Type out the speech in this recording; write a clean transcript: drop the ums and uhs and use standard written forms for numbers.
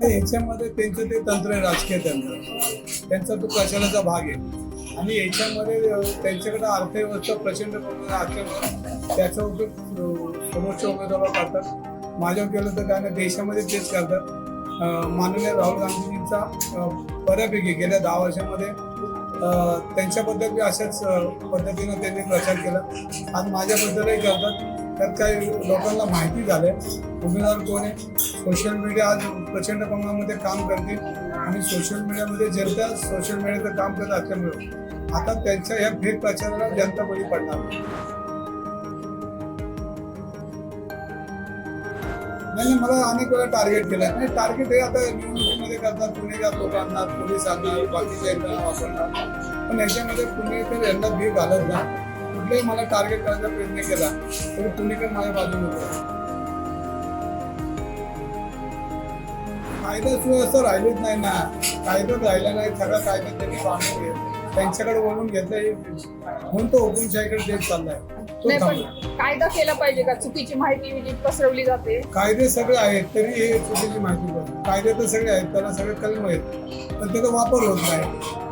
आता याच्यामध्ये त्यांचं ते तंत्र आहे, राजकीय तंत्र, त्यांचा तो प्रचाराचा भाग आहे आणि याच्यामध्ये त्यांच्याकडे अर्थव्यवस्था प्रचंड प्रमाणात असल्यामुळे त्याचा उपयोग समोरच्या उमेदवार करतात. माझ्या केलं तर काय नाही, देशामध्ये तेच करतात. माननीय राहुल गांधीजींचा बऱ्यापैकी गेल्या 10 वर्षामध्ये त्यांच्याबद्दल बी अशाच पद्धतीनं त्यांनी प्रचार केला. आज माझ्याबद्दलही करतात. त्यात काही लोकांना माहिती झालंय उमेदवार कोण आहे. सोशल मीडिया आज प्रचंड प्रमाणामध्ये काम करते आणि सोशल मीडियामध्ये जनता सोशल मीडियाचं काम करत असल्यामुळे आता त्यांच्या ह्या फेक प्रचाराला जनता बळी पडणार नाही. मला अनेक वेळा टार्गेट केलं नाही. टार्गेट हे आता निवडणुकीमध्ये करतात, पुणेकर लोक आणणार, पोलीस आणणार, बाकीच्या यंत्रणा वापरणार. पण याच्यामध्ये पुणेकर यांना भीक घालत ना, कुठल्याही मला टार्गेट करायचा प्रयत्न केला तरी पुणेकर माझ्या बाजूने होते. कायदा सुव्यवस्था राहिलीच नाही ना, कायदा राहिला नाही. सगळा कायदा त्यांनी बांधून त्यांच्याकडे वळून घेतलंय म्हणून तो हुकुमशाहीकडे देत चाललाय. नाही, पण कायदा केला पाहिजे का? चुकीची माहिती पसरवली जाते. कायदे सगळे आहेत तरी हे चुकीची माहिती पडते. कायदे तर सगळे आहेत, त्याला सगळे कलम आहेत, पण त्याचा वापर होत नाही.